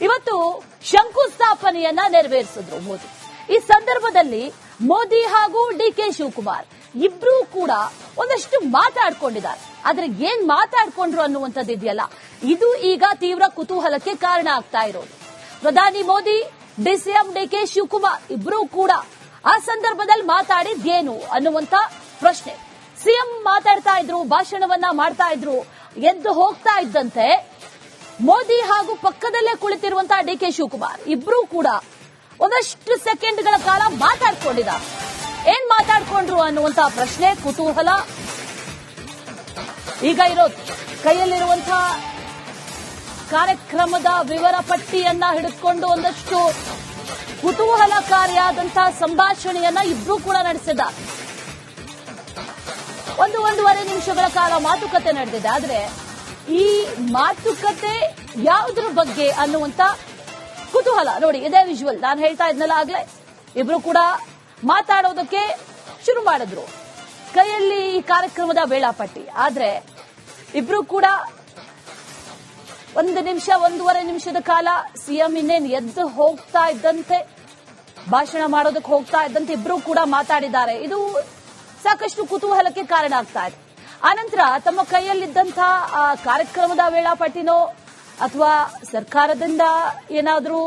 ಇವತ್ತು ಶಂಕುಸ್ಥಾಪನೆಯನ್ನ ನೆರವೇರಿಸಿದ್ರು ಮೋದಿ. ಈ ಸಂದರ್ಭದಲ್ಲಿ ಮೋದಿ ಹಾಗೂ ಡಿಕೆ ಶಿವಕುಮಾರ್ ಇಬ್ರು ಕೂಡ ಒಂದಷ್ಟು ಮಾತಾಡ್ಕೊಂಡಿದ್ದಾರೆ. ಆದ್ರೆ ಏನ್ ಮಾತಾಡ್ಕೊಂಡ್ರು ಅನ್ನುವಂಥದ್ದು ಇದೆಯಲ್ಲ, ಇದು ಈಗ ತೀವ್ರ ಕುತೂಹಲಕ್ಕೆ ಕಾರಣ ಆಗ್ತಾ ಇರೋದು. ಪ್ರಧಾನಿ ಮೋದಿ, ಡಿಸಿಎಂ ಡಿಕೆ ಶಿವಕುಮಾರ್ ಇಬ್ರು ಕೂಡ ಆ ಸಂದರ್ಭದಲ್ಲಿ ಮಾತಾಡಿದ್ದೇನು ಅನ್ನುವಂತ ಪ್ರಶ್ನೆ. ಸಿಎಂ ಮಾತಾಡ್ತಾ ಇದ್ರು, ಭಾಷಣವನ್ನ ಮಾಡ್ತಾ ಇದ್ರು. ಎದ್ದು ಹೋಗ್ತಾ ಇದ್ದಂತೆ ಮೋದಿ ಹಾಗೂ ಪಕ್ಕದಲ್ಲೇ ಕುಳಿತಿರುವಂತಹ ಡಿಕೆ ಶಿವಕುಮಾರ್ ಇಬ್ರು ಕೂಡ ಒಂದಷ್ಟು ಸೆಕೆಂಡ್ಗಳ ಕಾಲ ಮಾತಾಡ್ಕೊಂಡಿದ್ದಾರೆ. ಏನ್ ಮಾತಾಡ್ಕೊಂಡ್ರು ಅನ್ನುವಂತಹ ಪ್ರಶ್ನೆ, ಕುತೂಹಲ ಈಗ ಇರೋದು. ಕೈಯಲ್ಲಿರುವಂತಹ ಕಾರ್ಯಕ್ರಮದ ವಿವರ ಪಟ್ಟಿಯನ್ನ ಹಿಡಿದುಕೊಂಡು ಒಂದಷ್ಟು ಕುತೂಹಲಕಾರಿಯಾದಂತಹ ಸಂಭಾಷಣೆಯನ್ನ ಇಬ್ರು ಕೂಡ ನಡೆಸಿದ್ದಾರೆ. ಒಂದೂವರೆ ನಿಮಿಷಗಳ ಕಾಲ ಮಾತುಕತೆ ನಡೆದಿದೆ. ಆದ್ರೆ ಈ ಮಾತುಕತೆ ಯಾವುದ್ರ ಬಗ್ಗೆ ಅನ್ನುವಂತ ಕುತೂಹಲ ನೋಡಿ. ಇದೇ ವಿಜುವಲ್ ನಾನು ಹೇಳ್ತಾ ಇದ್ನಲ್ಲ ಆಗ್ಲೇ. ಇಬ್ರು ಕೂಡ ಮಾತಾಡೋದಕ್ಕೆ ಶುರು ಮಾಡಿದ್ರು. ಕೈಯಲ್ಲಿ ಈ ಕಾರ್ಯಕ್ರಮದ ವೇಳಾಪಟ್ಟಿ. ಆದ್ರೆ ಇಬ್ರು ಕೂಡ ಒಂದೂವರೆ ನಿಮಿಷದ ಕಾಲ ಸಿಎಂ ಇನ್ನೇನು ಎದ್ದು ಹೋಗ್ತಾ ಇದ್ದಂತೆ, ಭಾಷಣ ಮಾಡೋದಕ್ಕೆ ಹೋಗ್ತಾ ಇದ್ದಂತೆ ಇಬ್ರು ಕೂಡ ಮಾತಾಡಿದ್ದಾರೆ. ಇದು ಸಾಕಷ್ಟು ಕುತೂಹಲಕ್ಕೆ ಕಾರಣ ಆಗ್ತಾ ಇದೆ. ಆನಂತರ ತಮ್ಮ ಕೈಯಲ್ಲಿದ್ದಂತಹ ಕಾರ್ಯಕ್ರಮದ ವೇಳಾಪಟ್ಟಿನೋ ಅಥವಾ ಸರ್ಕಾರದಿಂದ ಏನಾದ್ರೂ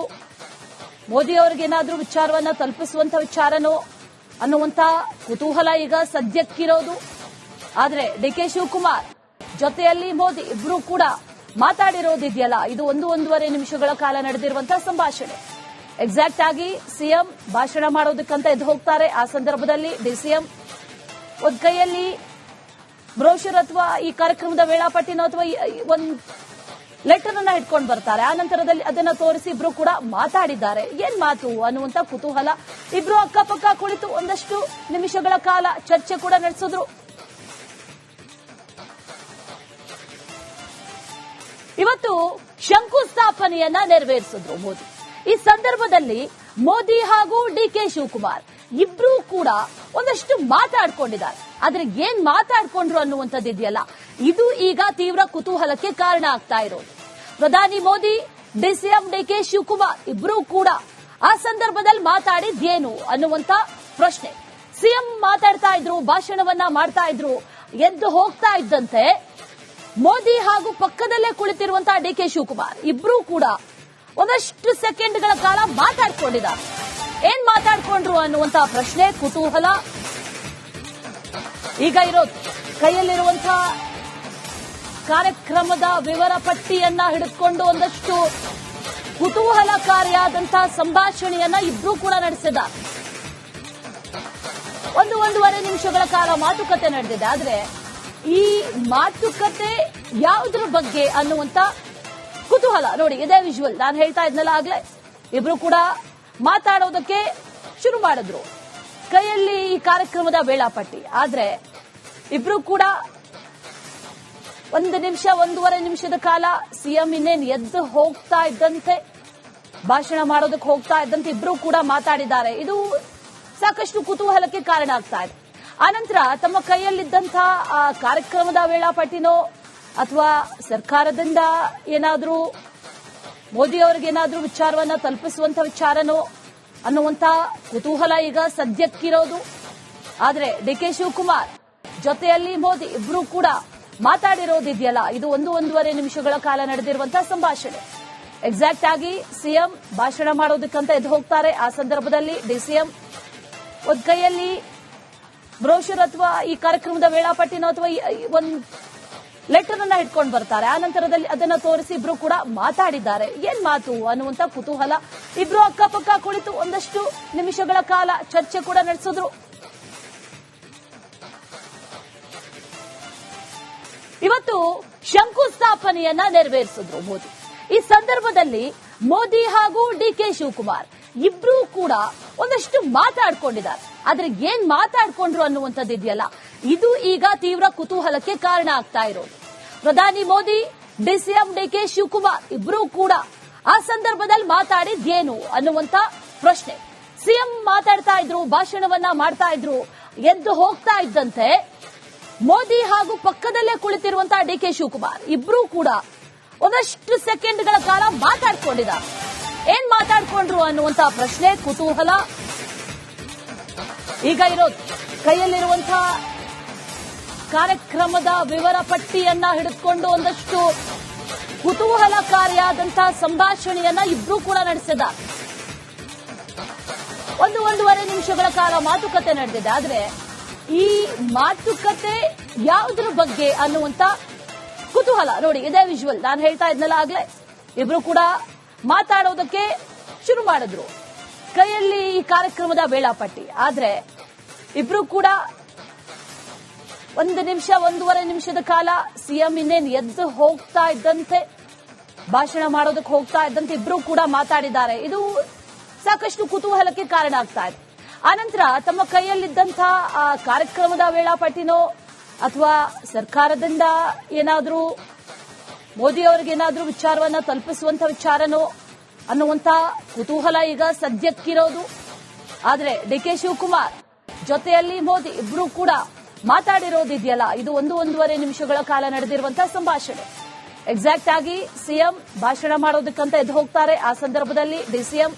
ಮೋದಿ ಅವರಿಗೇನಾದ್ರೂ ವಿಚಾರವನ್ನ ತಲುಪಿಸುವಂತ ವಿಚಾರನೋ ಅನ್ನುವಂತ ಕುತೂಹಲ ಈಗ ಸದ್ಯಕ್ಕಿರೋದು. ಆದ್ರೆ ಡಿಕೆ ಶಿವಕುಮಾರ್ ಜೊತೆಯಲ್ಲಿ ಮೋದಿ ಇಬ್ರು ಕೂಡ ಮಾತಾಡಿರೋದಿದೆಯಲ್ಲ, ಇದು ಒಂದೂವರೆ ನಿಮಿಷಗಳ ಕಾಲ ನಡೆದಿರುವಂತಹ ಸಂಭಾಷಣೆ. ಎಕ್ಸಾಕ್ಟ್ ಆಗಿ ಸಿಎಂ ಭಾಷಣ ಮಾಡೋದಕ್ಕಂತ ಎದ್ದು ಹೋಗ್ತಾರೆ. ಆ ಸಂದರ್ಭದಲ್ಲಿ ಡಿಸಿಎಂ ಒಂದ್ ಕೈಯಲ್ಲಿ ಬ್ರೋಷರ್ ಅಥವಾ ಈ ಕಾರ್ಯಕ್ರಮದ ವೇಳಾಪಟ್ಟಿನೋ ಅಥವಾ ಒಂದು ಲೆಟರ್ ಅನ್ನ ಇಟ್ಕೊಂಡು ಬರ್ತಾರೆ. ಆ ನಂತರದಲ್ಲಿ ಅದನ್ನ ತೋರಿಸಿ ಇಬ್ರು ಕೂಡ ಮಾತಾಡಿದ್ದಾರೆ. ಏನ್ ಮಾತು ಅನ್ನುವಂತ ಕುತೂಹಲ. ಇಬ್ರು ಅಕ್ಕಪಕ್ಕ ಕುಳಿತು ಒಂದಷ್ಟು ನಿಮಿಷಗಳ ಕಾಲ ಚರ್ಚೆ ಕೂಡ ನಡೆಸಿದ್ರು. ಇವತ್ತು ಶಂಕುಸ್ಥಾಪನೆಯನ್ನ ನೆರವೇರಿಸಿದ್ರು ಮೋದಿ. ಈ ಸಂದರ್ಭದಲ್ಲಿ ಮೋದಿ ಹಾಗೂ ಡಿಕೆ ಶಿವಕುಮಾರ್ ಇಬ್ರು ಕೂಡ ಒಂದಷ್ಟು ಮಾತಾಡ್ಕೊಂಡಿದ್ದಾರೆ. ಆದ್ರೆ ಏನ್ ಮಾತಾಡ್ಕೊಂಡ್ರು ಅನ್ನುವಂಥದ್ದು ಇದೆಯಲ್ಲ, ಇದು ಈಗ ತೀವ್ರ ಕುತೂಹಲಕ್ಕೆ ಕಾರಣ ಆಗ್ತಾ ಇರೋದು. ಪ್ರಧಾನಿ ಮೋದಿ, ಡಿಸಿಎಂ ಡಿಕೆ ಶಿವಕುಮಾರ್ ಇಬ್ರು ಕೂಡ ಆ ಸಂದರ್ಭದಲ್ಲಿ ಮಾತಾಡಿದ್ದೇನು ಅನ್ನುವಂತ ಪ್ರಶ್ನೆ. ಸಿಎಂ ಮಾತಾಡ್ತಾ ಇದ್ರು, ಭಾಷಣವನ್ನ ಮಾಡ್ತಾ ಇದ್ರು. ಎದ್ದು ಹೋಗ್ತಾ ಇದ್ದಂತೆ ಮೋದಿ ಹಾಗೂ ಪಕ್ಕದಲ್ಲೇ ಕುಳಿತಿರುವಂತಹ ಡಿಕೆ ಶಿವಕುಮಾರ್ ಇಬ್ರು ಕೂಡ ಒಂದಷ್ಟು ಸೆಕೆಂಡ್ಗಳ ಕಾಲ ಮಾತಾಡ್ಕೊಂಡಿದ್ದಾರೆ. ಏನ್ ಮಾತಾಡ್ಕೊಂಡ್ರು ಅನ್ನುವಂತಹ ಪ್ರಶ್ನೆ, ಕುತೂಹಲ ಈಗ ಇರೋದು. ಕೈಯಲ್ಲಿರುವಂತಹ ಕಾರ್ಯಕ್ರಮದ ವಿವರ ಪಟ್ಟಿಯನ್ನ ಹಿಡಿದುಕೊಂಡು ಒಂದಷ್ಟು ಕುತೂಹಲಕಾರಿಯಾದಂತಹ ಸಂಭಾಷಣೆಯನ್ನ ಇಬ್ರು ಕೂಡ ನಡೆಸಿದ್ದಾರೆ. ಒಂದೂವರೆ ನಿಮಿಷಗಳ ಕಾಲ ಮಾತುಕತೆ ನಡೆದಿದೆ. ಆದ್ರೆ ಈ ಮಾತುಕತೆ ಯಾವುದ್ರ ಬಗ್ಗೆ ಅನ್ನುವಂತ ಕುತೂಹಲ ನೋಡಿ. ಇದೇ ವಿಜುವಲ್ ನಾನು ಹೇಳ್ತಾ ಇದ್ನಲ್ಲ ಆಗ್ಲೇ. ಇಬ್ರು ಕೂಡ ಮಾತಾಡೋದಕ್ಕೆ ಶುರು ಮಾಡಿದ್ರು. ಕೈಯಲ್ಲಿ ಈ ಕಾರ್ಯಕ್ರಮದ ವೇಳಾಪಟ್ಟಿ. ಆದ್ರೆ ಇಬ್ರು ಕೂಡ ಒಂದೂವರೆ ನಿಮಿಷದ ಕಾಲ ಸಿಎಂ ಇನ್ನೇನು ಎದ್ದು ಹೋಗ್ತಾ ಇದ್ದಂತೆ, ಭಾಷಣ ಮಾಡೋದಕ್ಕೆ ಹೋಗ್ತಾ ಇದ್ದಂತೆ ಇಬ್ರು ಕೂಡ ಮಾತಾಡಿದ್ದಾರೆ. ಇದು ಸಾಕಷ್ಟು ಕುತೂಹಲಕ್ಕೆ ಕಾರಣ ಆಗ್ತಾ ಇದೆ. ಆನಂತರ ತಮ್ಮ ಕೈಯಲ್ಲಿದ್ದಂತಹ ಕಾರ್ಯಕ್ರಮದ ವೇಳಾಪಟ್ಟಿನೋ ಅಥವಾ ಸರ್ಕಾರದಿಂದ ಏನಾದ್ರೂ ಮೋದಿ ಅವರಿಗೇನಾದ್ರೂ ವಿಚಾರವನ್ನ ತಲುಪಿಸುವಂತ ವಿಚಾರನೋ ಅನ್ನುವಂತ ಕುತೂಹಲ ಈಗ ಸದ್ಯಕ್ಕಿರೋದು. ಆದ್ರೆ ಡಿಕೆ ಶಿವಕುಮಾರ್ ಜೊತೆಯಲ್ಲಿ ಮೋದಿ ಇಬ್ರು ಕೂಡ ಮಾತಾಡಿರೋದಿದೆಯಲ್ಲ, ಇದು ಒಂದೂವರೆ ನಿಮಿಷಗಳ ಕಾಲ ನಡೆದಿರುವಂತಹ ಸಂಭಾಷಣೆ. ಎಕ್ಸಾಕ್ಟ್ ಆಗಿ ಸಿಎಂ ಭಾಷಣ ಮಾಡೋದಕ್ಕಂತ ಎದ್ದು ಹೋಗ್ತಾರೆ. ಆ ಸಂದರ್ಭದಲ್ಲಿ ಡಿಸಿಎಂ ಒಂದ್ ಕೈಯಲ್ಲಿ ಬ್ರೋಷರ್ ಅಥವಾ ಈ ಕಾರ್ಯಕ್ರಮದ ವೇಳಾಪಟ್ಟಿನೋ ಅಥವಾ ಒಂದು ಲೆಟರ್ ಅನ್ನ ಇಟ್ಕೊಂಡು ಬರ್ತಾರೆ. ಆ ನಂತರದಲ್ಲಿ ಅದನ್ನ ತೋರಿಸಿ ಇಬ್ರು ಕೂಡ ಮಾತಾಡಿದ್ದಾರೆ. ಏನ್ ಮಾತು ಅನ್ನುವಂತ ಕುತೂಹಲ. ಇಬ್ರು ಅಕ್ಕಪಕ್ಕ ಕುಳಿತು ಒಂದಷ್ಟು ನಿಮಿಷಗಳ ಕಾಲ ಚರ್ಚೆ ಕೂಡ ನಡೆಸಿದ್ರು. ಇವತ್ತು ಶಂಕುಸ್ಥಾಪನೆಯನ್ನ ನೆರವೇರಿಸಿದ್ರು ಮೋದಿ. ಈ ಸಂದರ್ಭದಲ್ಲಿ ಮೋದಿ ಹಾಗೂ ಡಿಕೆ ಶಿವಕುಮಾರ್ ಇಬ್ರು ಕೂಡ ಒಂದಷ್ಟು ಮಾತಾಡ್ಕೊಂಡಿದ್ದಾರೆ. ಆದ್ರೆ ಏನ್ ಮಾತಾಡ್ಕೊಂಡ್ರು ಅನ್ನುವಂಥದ್ದು ಇದೆಯಲ್ಲ, ಇದು ಈಗ ತೀವ್ರ ಕುತೂಹಲಕ್ಕೆ ಕಾರಣ ಆಗ್ತಾ ಇರೋದು. ಪ್ರಧಾನಿ ಮೋದಿ, ಡಿಸಿಎಂ ಡಿಕೆ ಶಿವಕುಮಾರ್ ಇಬ್ರು ಕೂಡ ಆ ಸಂದರ್ಭದಲ್ಲಿ ಮಾತಾಡಿದ್ದೇನು ಅನ್ನುವಂತ ಪ್ರಶ್ನೆ. ಸಿಎಂ ಮಾತಾಡ್ತಾ ಇದ್ರು, ಭಾಷಣವನ್ನ ಮಾಡ್ತಾ ಇದ್ರು. ಎದ್ದು ಹೋಗ್ತಾ ಇದ್ದಂತೆ ಮೋದಿ ಹಾಗೂ ಪಕ್ಕದಲ್ಲೇ ಕುಳಿತಿರುವಂತಹ ಡಿಕೆ ಶಿವಕುಮಾರ್ ಇಬ್ರು ಕೂಡ ಒಂದಷ್ಟು ಸೆಕೆಂಡ್ಗಳ ಕಾಲ ಮಾತಾಡ್ಕೊಂಡಿದ್ದಾರೆ. ಏನ್ ಮಾತಾಡ್ಕೊಂಡ್ರು ಅನ್ನುವಂತ ಪ್ರಶ್ನೆ, ಕುತೂಹಲ ಈಗ ಇರೋದು. ಕೈಯಲ್ಲಿರುವಂತಹ ಕಾರ್ಯಕ್ರಮದ ವಿವರ ಪಟ್ಟಿಯನ್ನ ಹಿಡಿದುಕೊಂಡು ಒಂದಷ್ಟು ಕುತೂಹಲಕಾರಿಯಾದಂತಹ ಸಂಭಾಷಣೆಯನ್ನ ಇಬ್ರು ಕೂಡ ನಡೆಸಿದ್ದಾರೆ. ಒಂದೂವರೆ ನಿಮಿಷಗಳ ಕಾಲ ಮಾತುಕತೆ ನಡೆದಿದೆ. ಆದ್ರೆ ಈ ಮಾತುಕತೆ ಯಾವುದ್ರ ಬಗ್ಗೆ ಅನ್ನುವಂತ ಕುತೂಹಲ ನೋಡಿ. ಇದೇ ವಿಜುವಲ್ ನಾನು ಹೇಳ್ತಾ ಇದ್ನಲ್ಲ ಆಗ್ಲೇ, ಇಬ್ರು ಕೂಡ ಮಾತಾಡೋದಕ್ಕೆ ಶುರು ಮಾಡಿದ್ರು. ಕೈಯಲ್ಲಿ ಈ ಕಾರ್ಯಕ್ರಮದ ವೇಳಾಪಟ್ಟಿ. ಆದ್ರೆ ಇಬ್ರು ಕೂಡ ಒಂದೂವರೆ ನಿಮಿಷದ ಕಾಲ ಸಿಎಂ ಇನ್ನೇನು ಎದ್ದು ಹೋಗ್ತಾ ಇದ್ದಂತೆ, ಭಾಷಣ ಮಾಡೋದಕ್ಕೆ ಹೋಗ್ತಾ ಇದ್ದಂತೆ ಇಬ್ರು ಕೂಡ ಮಾತಾಡಿದ್ದಾರೆ. ಇದು ಸಾಕಷ್ಟು ಕುತೂಹಲಕ್ಕೆ ಕಾರಣ ಆಗ್ತಾ ಇದೆ. ಆನಂತರ ತಮ್ಮ ಕೈಯಲ್ಲಿದ್ದಂತಹ ಕಾರ್ಯಕ್ರಮದ ವೇಳಾಪಟ್ಟಿನೋ ಅಥವಾ ಸರ್ಕಾರದಿಂದ ಏನಾದ್ರೂ ಮೋದಿ ಅವರಿಗೇನಾದ್ರೂ ವಿಚಾರವನ್ನ ತಲುಪಿಸುವಂತ ವಿಚಾರನೋ ಅನ್ನುವಂತ ಕುತೂಹಲ ಈಗ ಸದ್ಯಕ್ಕಿರೋದು. ಆದ್ರೆ ಡಿಕೆ ಶಿವಕುಮಾರ್ ಜೊತೆಯಲ್ಲಿ ಮೋದಿ ಇಬ್ರು ಕೂಡ ಮಾತಾಡಿರೋದಿದೆಯಲ್ಲ, ಇದು ಒಂದೂವರೆ ನಿಮಿಷಗಳ ಕಾಲ ನಡೆದಿರುವಂತಹ ಸಂಭಾಷಣೆ. ಎಕ್ಸಾಕ್ಟ್ ಆಗಿ ಸಿಎಂ ಭಾಷಣ ಮಾಡೋದಕ್ಕಂತ ಎದ್ದು ಹೋಗ್ತಾರೆ. ಆ ಸಂದರ್ಭದಲ್ಲಿ ಡಿಸಿಎಂ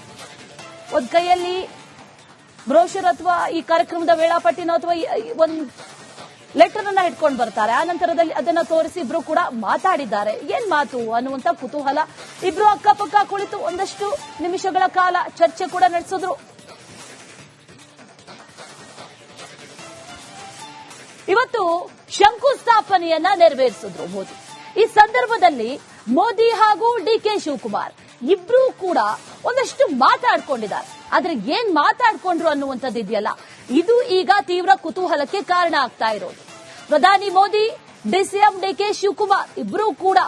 ಒಂದ್ ಕೈಯಲ್ಲಿ ಬ್ರೋಷರ್ ಅಥವಾ ಈ ಕಾರ್ಯಕ್ರಮದ ವೇಳಾಪಟ್ಟಿನೋ ಅಥವಾ ಒಂದು ಲೆಟರ್ ಅನ್ನ ಇಟ್ಕೊಂಡು ಬರ್ತಾರೆ. ಆ ನಂತರದಲ್ಲಿ ಅದನ್ನ ತೋರಿಸಿ ಇಬ್ರು ಕೂಡ ಮಾತಾಡಿದ್ದಾರೆ. ಏನ್ ಮಾತು ಅನ್ನುವಂತ ಕುತೂಹಲ. ಇಬ್ರು ಅಕ್ಕಪಕ್ಕ ಕುಳಿತು ಒಂದಷ್ಟು ನಿಮಿಷಗಳ ಕಾಲ ಚರ್ಚೆ ಕೂಡ ನಡೆಸಿದ್ರು. ಇವತ್ತು ಶಂಕುಸ್ಥಾಪನೆಯನ್ನ ನೆರವೇರಿಸಿದ್ರು ಮೋದಿ. ಈ ಸಂದರ್ಭದಲ್ಲಿ ಮೋದಿ ಹಾಗೂ ಡಿಕೆ ಶಿವಕುಮಾರ್ ಇಬ್ರು ಕೂಡ ಒಂದಷ್ಟು ಮಾತಾಡ್ಕೊಂಡಿದ್ದಾರೆ. ಆದ್ರೆ ಏನ್ ಮಾತಾಡ್ಕೊಂಡ್ರು ಅನ್ನುವಂಥದ್ದು ಇದೆಯಲ್ಲ, ಇದು ಈಗ ತೀವ್ರ ಕುತೂಹಲಕ್ಕೆ ಕಾರಣ ಆಗ್ತಾ ಇರೋದು. ಪ್ರಧಾನಿ ಮೋದಿ, ಡಿಸಿಎಂ ಡಿಕೆ ಶಿವಕುಮಾರ್ ಇಬ್ರು ಕೂಡ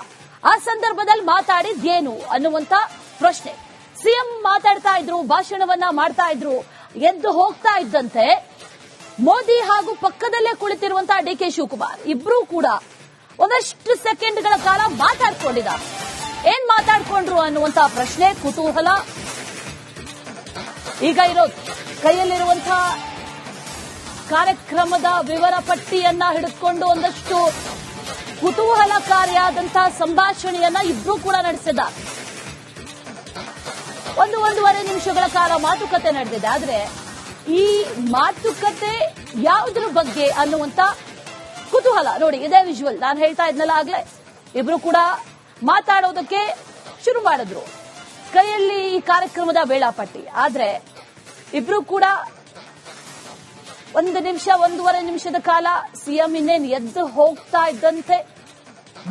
ಆ ಸಂದರ್ಭದಲ್ಲಿ ಮಾತಾಡಿದ್ದೇನು ಅನ್ನುವಂತ ಪ್ರಶ್ನೆ. ಸಿಎಂ ಮಾತಾಡ್ತಾ ಇದ್ರು, ಭಾಷಣವನ್ನ ಮಾಡ್ತಾ ಇದ್ರು. ಎದ್ದು ಹೋಗ್ತಾ ಇದ್ದಂತೆ ಮೋದಿ ಹಾಗೂ ಪಕ್ಕದಲ್ಲೇ ಕುಳಿತಿರುವಂತಹ ಡಿಕೆ ಶಿವಕುಮಾರ್ ಇಬ್ರು ಕೂಡ ಒಂದಷ್ಟು ಸೆಕೆಂಡ್ಗಳ ಕಾಲ ಮಾತಾಡ್ಕೊಂಡಿದ್ದಾರೆ. ಏನ್ ಮಾತಾಡ್ಕೊಂಡ್ರು ಅನ್ನುವಂತಹ ಪ್ರಶ್ನೆ, ಕುತೂಹಲ ಈಗ ಇರೋದು. ಕೈಯಲ್ಲಿರುವಂತಹ ಕಾರ್ಯಕ್ರಮದ ವಿವರ ಪಟ್ಟಿಯನ್ನ ಹಿಡಿದುಕೊಂಡು ಒಂದಷ್ಟು ಕುತೂಹಲಕಾರಿಯಾದಂತಹ ಸಂಭಾಷಣೆಯನ್ನ ಇಬ್ರು ಕೂಡ ನಡೆಸಿದ್ದಾರೆ. ಒಂದೂವರೆ ನಿಮಿಷಗಳ ಕಾಲ ಮಾತುಕತೆ ನಡೆದಿದೆ. ಆದ್ರೆ ಈ ಮಾತುಕತೆ ಯಾವುದ್ರ ಬಗ್ಗೆ ಅನ್ನುವಂತ ಕುತೂಹಲ ನೋಡಿ. ಇದೇ ವಿಜುವಲ್ ನಾನು ಹೇಳ್ತಾ ಇದ್ನಲ್ಲ ಆಗ್ಲೇ, ಇಬ್ರು ಕೂಡ ಮಾತಾಡೋದಕ್ಕೆ ಶುರು ಮಾಡಿದ್ರು. ಕೈಯಲ್ಲಿ ಈ ಕಾರ್ಯಕ್ರಮದ ವೇಳಾಪಟ್ಟಿ. ಆದ್ರೆ ಇಬ್ರು ಕೂಡ ಒಂದೂವರೆ ನಿಮಿಷದ ಕಾಲ ಸಿಎಂ ಇನ್ನೇನು ಎದ್ದು ಹೋಗ್ತಾ ಇದ್ದಂತೆ,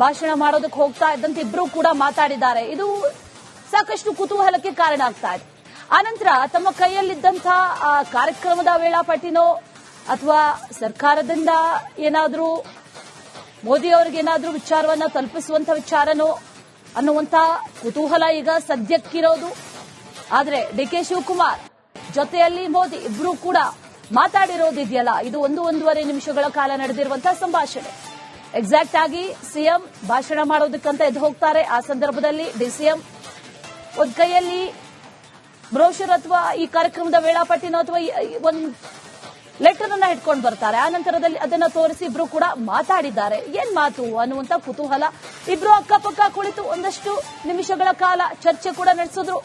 ಭಾಷಣ ಮಾಡೋದಕ್ಕೆ ಹೋಗ್ತಾ ಇದ್ದಂತೆ ಇಬ್ರು ಕೂಡ ಮಾತಾಡಿದ್ದಾರೆ. ಇದು ಸಾಕಷ್ಟು ಕುತೂಹಲಕ್ಕೆ ಕಾರಣ ಆಗ್ತಾ ಇದೆ. ಆನಂತರ ತಮ್ಮ ಕೈಯಲ್ಲಿದ್ದಂತಹ ಕಾರ್ಯಕ್ರಮದ ವೇಳಾಪಟ್ಟಿನೋ ಅಥವಾ ಸರ್ಕಾರದಿಂದ ಏನಾದ್ರೂ ಮೋದಿ ಅವರಿಗೇನಾದ್ರೂ ವಿಚಾರವನ್ನ ತಲುಪಿಸುವಂತ ವಿಚಾರನೋ ಅನ್ನುವಂತ ಕುತೂಹಲ ಈಗ ಸದ್ಯಕ್ಕಿರೋದು. ಆದ್ರೆ ಡಿಕೆ ಶಿವಕುಮಾರ್ ಜೊತೆಯಲ್ಲಿ ಮೋದಿ ಇಬ್ರು ಕೂಡ ಮಾತಾಡಿರೋದಿದೆಯಲ್ಲ, ಇದು ಒಂದೂವರೆ ನಿಮಿಷಗಳ ಕಾಲ ನಡೆದಿರುವಂತಹ ಸಂಭಾಷಣೆ. ಎಕ್ಸಾಕ್ಟ್ ಆಗಿ ಸಿಎಂ ಭಾಷಣ ಮಾಡೋದಕ್ಕಂತ ಎದ್ದು ಹೋಗ್ತಾರೆ. ಆ ಸಂದರ್ಭದಲ್ಲಿ ಡಿಸಿಎಂ ಒಂದ್ ಕೈಯಲ್ಲಿ ಬ್ರೋಷರ್ ಅಥವಾ ಈ ಕಾರ್ಯಕ್ರಮದ ವೇಳಾಪಟ್ಟಿನೋ ಅಥವಾ ಒಂದು ಲೆಟರ್ ಅನ್ನ ಇಟ್ಕೊಂಡು ಬರ್ತಾರೆ. ಆ ನಂತರದಲ್ಲಿ ಅದನ್ನ ತೋರಿಸಿ ಇಬ್ರು ಕೂಡ ಮಾತಾಡಿದ್ದಾರೆ. ಏನ್ ಮಾತು ಅನ್ನುವಂತ ಕುತೂಹಲ. ಇಬ್ರು ಅಕ್ಕಪಕ್ಕ ಕುಳಿತು ಒಂದಷ್ಟು ನಿಮಿಷಗಳ ಕಾಲ ಚರ್ಚೆ ಕೂಡ ನಡೆಸಿದ್ರು.